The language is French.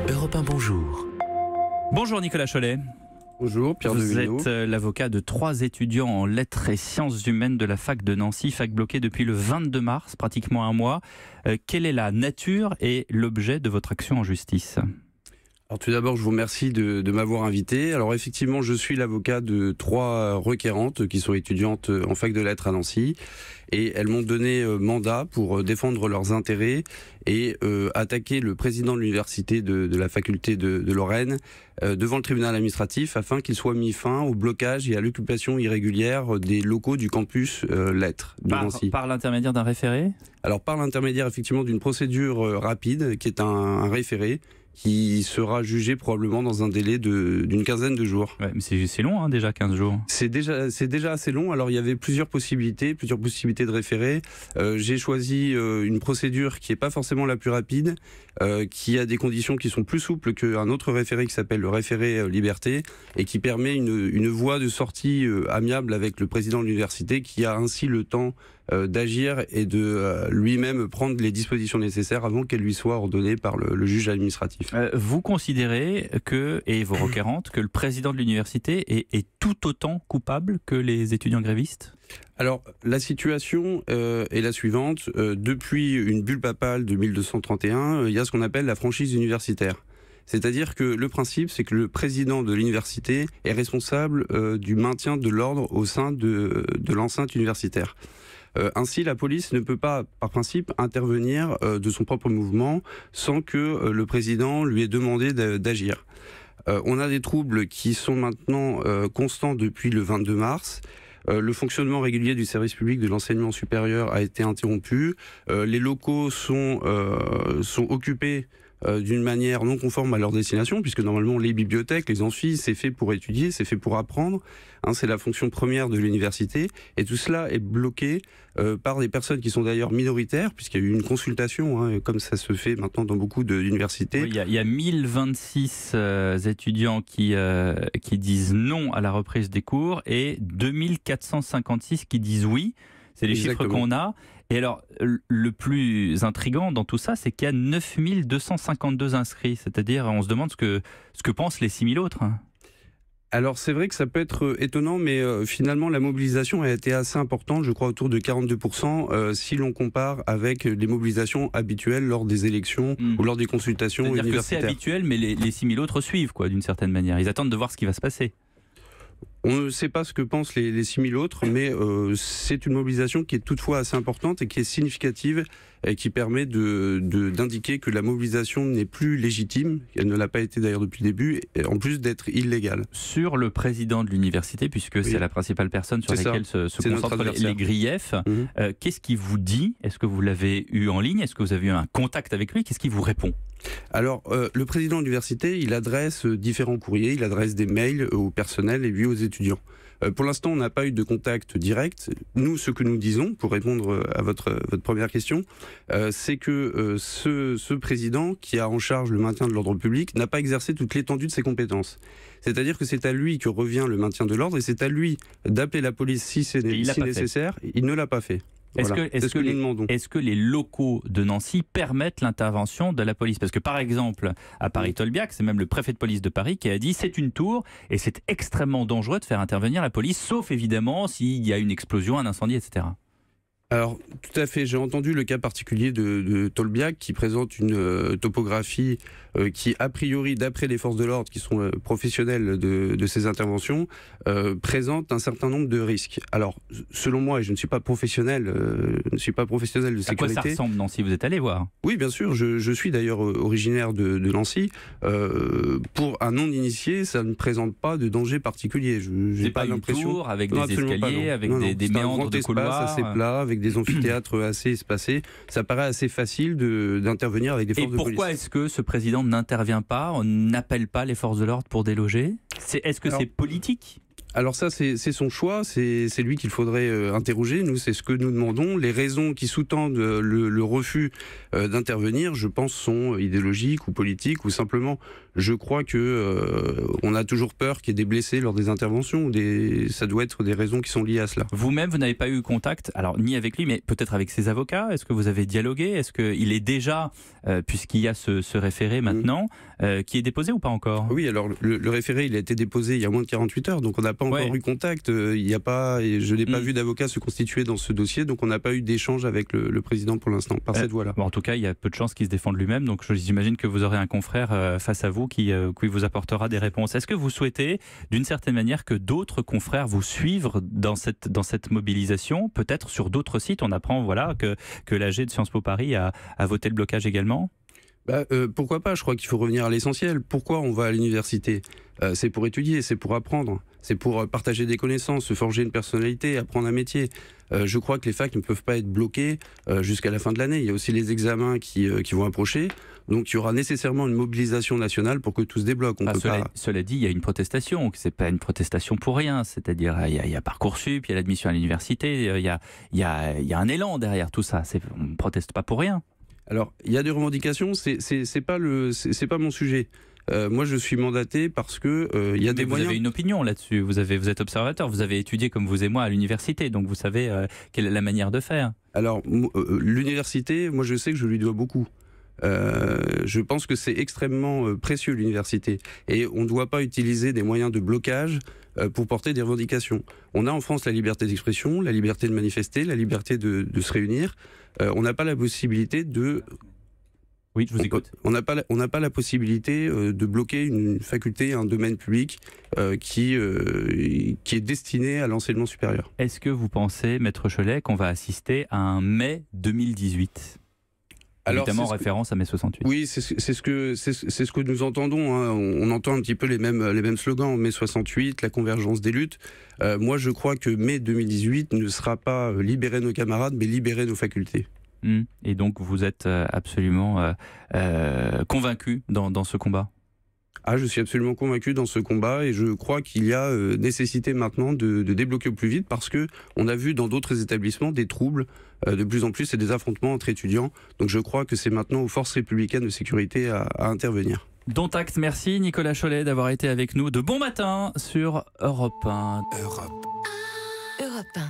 Europe 1, bonjour. Bonjour Nicolas Cholet. Bonjour Pierre Devilliers. Vous êtes l'avocat de 3 étudiants en lettres et sciences humaines de la fac de Nancy, fac bloquée depuis le 22 mars, pratiquement un mois. Quelle est la nature et l'objet de votre action en justice ? Alors tout d'abord, je vous remercie de m'avoir invité. Alors effectivement, je suis l'avocat de 3 requérantes qui sont étudiantes en fac de lettres à Nancy. Et elles m'ont donné mandat pour défendre leurs intérêts et attaquer le président de l'université de la faculté de Lorraine devant le tribunal administratif afin qu'il soit mis fin au blocage et à l'occupation irrégulière des locaux du campus lettres de Nancy. Par l'intermédiaire d'un référé ? Alors par l'intermédiaire effectivement d'une procédure rapide qui est un référé qui sera jugé probablement dans un délai d'une quinzaine de jours. Ouais, mais c'est long déjà, 15 jours. C'est déjà assez long. Alors il y avait plusieurs possibilités de référé. J'ai choisi une procédure qui n'est pas forcément la plus rapide, qui a des conditions qui sont plus souples qu'un autre référé qui s'appelle le référé liberté et qui permet une voie de sortie amiable avec le président de l'université qui a ainsi le temps d'agir et de lui-même prendre les dispositions nécessaires avant qu'elles lui soient ordonnées par le juge administratif. Vous considérez et vos requérantes, que le président de l'université est tout autant coupable que les étudiants grévistes ? Alors, la situation est la suivante. Depuis une bulle papale de 1231, il y a ce qu'on appelle la franchise universitaire. C'est-à-dire que le principe, c'est que le président de l'université est responsable du maintien de l'ordre au sein de l'enceinte universitaire. Ainsi, la police ne peut pas, par principe, intervenir de son propre mouvement sans que le président lui ait demandé d'agir. On a des troubles qui sont maintenant constants depuis le 22 mars. Le fonctionnement régulier du service public de l'enseignement supérieur a été interrompu. Les locaux sont occupés d'une manière non conforme à leur destination, puisque normalement les bibliothèques, les amphis, c'est fait pour étudier, c'est fait pour apprendre, c'est la fonction première de l'université, et tout cela est bloqué par des personnes qui sont d'ailleurs minoritaires, puisqu'il y a eu une consultation, comme ça se fait maintenant dans beaucoup d'universités. Oui, il y a 1026 étudiants qui disent non à la reprise des cours, et 2456 qui disent oui. C'est les chiffres qu'on a. Et alors, le plus intriguant dans tout ça, c'est qu'il y a 9252 inscrits. C'est-à-dire, on se demande ce que pensent les 6000 autres. Alors, c'est vrai que ça peut être étonnant, mais finalement, la mobilisation a été assez importante, je crois autour de 42%, si l'on compare avec les mobilisations habituelles lors des élections ou lors des consultations universitaires. C'est-à-dire que c'est habituel, mais les 6000 autres suivent, d'une certaine manière. Ils attendent de voir ce qui va se passer. On ne sait pas ce que pensent les 6000 autres, mais c'est une mobilisation qui est toutefois assez importante et qui est significative et qui permet d'indiquer que la mobilisation n'est plus légitime, elle ne l'a pas été d'ailleurs depuis le début, et en plus d'être illégale. Sur le président de l'université, puisque c'est la principale personne sur laquelle se concentrent les griefs, qu'est-ce qu'il vous dit ? Est-ce que vous l'avez eu en ligne ? Est-ce que vous avez eu un contact avec lui ? Qu'est-ce qu'il vous répond ? Alors, le président de l'université, il adresse différents courriers, il adresse des mails au personnel et lui aux étudiants. Pour l'instant, on n'a pas eu de contact direct. Nous, ce que nous disons, pour répondre à votre première question, c'est que ce président, qui a en charge le maintien de l'ordre public, n'a pas exercé toute l'étendue de ses compétences. C'est-à-dire que c'est à lui que revient le maintien de l'ordre et c'est à lui d'appeler la police si nécessaire. Il ne l'a pas fait. Est-ce que les locaux de Nancy permettent l'intervention de la police ? Parce que par exemple, à Paris-Tolbiac, c'est même le préfet de police de Paris qui a dit c'est une tour et c'est extrêmement dangereux de faire intervenir la police, sauf évidemment s'il y a une explosion, un incendie, etc. Alors, tout à fait. J'ai entendu le cas particulier de Tolbiac qui présente une topographie qui, a priori, d'après les forces de l'ordre qui sont professionnelles de ces interventions, présente un certain nombre de risques. Alors, selon moi, et je ne suis pas professionnel, de sécurité. À quoi ça ressemble, Nancy ? Vous êtes allé voir ? Oui, bien sûr. Je suis d'ailleurs originaire de Nancy. Pour un non-initié, ça ne présente pas de danger particulier. C'est pas une tour avec des escaliers, avec des méandres de couloirs assez plat, avec des amphithéâtres assez espacés. Ça paraît assez facile d'intervenir avec des forces de police. Et pourquoi est-ce que ce président n'intervient pas, on n'appelle pas les forces de l'ordre pour déloger ? Est-ce que c'est politique ? Alors ça, c'est son choix, c'est lui qu'il faudrait interroger. Nous, c'est ce que nous demandons. Les raisons qui sous-tendent le refus d'intervenir, je pense, sont idéologiques ou politiques, ou simplement, je crois que on a toujours peur qu'il y ait des blessés lors des interventions. Ça doit être des raisons qui sont liées à cela. Vous-même, vous n'avez pas eu contact, alors ni avec lui, mais peut-être avec ses avocats. Est-ce que vous avez dialogué? Est-ce qu'il est déjà, puisqu'il y a ce référé maintenant, qui est déposé ou pas encore? Oui, alors le référé, il a été déposé il y a moins de 48 heures, donc on n'a pas encore eu contact. Il n'y a pas, et je n'ai pas vu d'avocat se constituer dans ce dossier, donc on n'a pas eu d'échange avec le président pour l'instant, par cette voie-là. Bon, en tout cas, il y a peu de chances qu'il se défende lui-même, donc j'imagine que vous aurez un confrère face à vous qui vous apportera des réponses. Est-ce que vous souhaitez, d'une certaine manière, que d'autres confrères vous suivent dans cette mobilisation? Peut-être sur d'autres sites, on apprend que l'AG de Sciences Po Paris a voté le blocage également? Pourquoi pas? Je crois qu'il faut revenir à l'essentiel. Pourquoi on va à l'université? C'est pour étudier, c'est pour apprendre, c'est pour partager des connaissances, se forger une personnalité, apprendre un métier. Je crois que les facs ne peuvent pas être bloqués jusqu'à la fin de l'année. Il y a aussi les examens qui vont approcher. Donc il y aura nécessairement une mobilisation nationale pour que tout se débloque. Cela dit, il y a une protestation. C'est pas une protestation pour rien. C'est-à-dire, il y a Parcoursup, il y a l'admission à l'université, il y a un élan derrière tout ça. On ne proteste pas pour rien. Alors, il y a des revendications, c'est pas mon sujet. Moi, je suis mandaté parce que il y a des moyens. Vous avez une opinion là-dessus. Vous êtes observateur. Vous avez étudié comme vous et moi à l'université, donc vous savez quelle est la manière de faire. Alors, l'université, moi, je sais que je lui dois beaucoup. Je pense que c'est extrêmement précieux, l'université, et on ne doit pas utiliser des moyens de blocage pour porter des revendications. On a en France la liberté d'expression, la liberté de manifester, la liberté de se réunir. On n'a pas la possibilité de... Oui, je vous écoute. On n'a pas la possibilité de bloquer une faculté, un domaine public qui est destiné à l'enseignement supérieur. Est-ce que vous pensez, Maître Cholet, qu'on va assister à un mai 2018 ? Notamment en référence à mai 68. Oui, c'est ce que nous entendons. Hein. On entend un petit peu les mêmes slogans. Mai 68, la convergence des luttes. Moi, je crois que mai 2018 ne sera pas libérer nos camarades, mais libérer nos facultés. Et donc, vous êtes absolument convaincu dans ce combat? Je suis absolument convaincu dans ce combat, et je crois qu'il y a nécessité maintenant de débloquer au plus vite, parce que on a vu dans d'autres établissements des troubles de plus en plus et des affrontements entre étudiants. Donc je crois que c'est maintenant aux forces républicaines de sécurité à intervenir. Dont acte, merci Nicolas Cholet d'avoir été avec nous de bon matin sur Europe 1. Europe 1.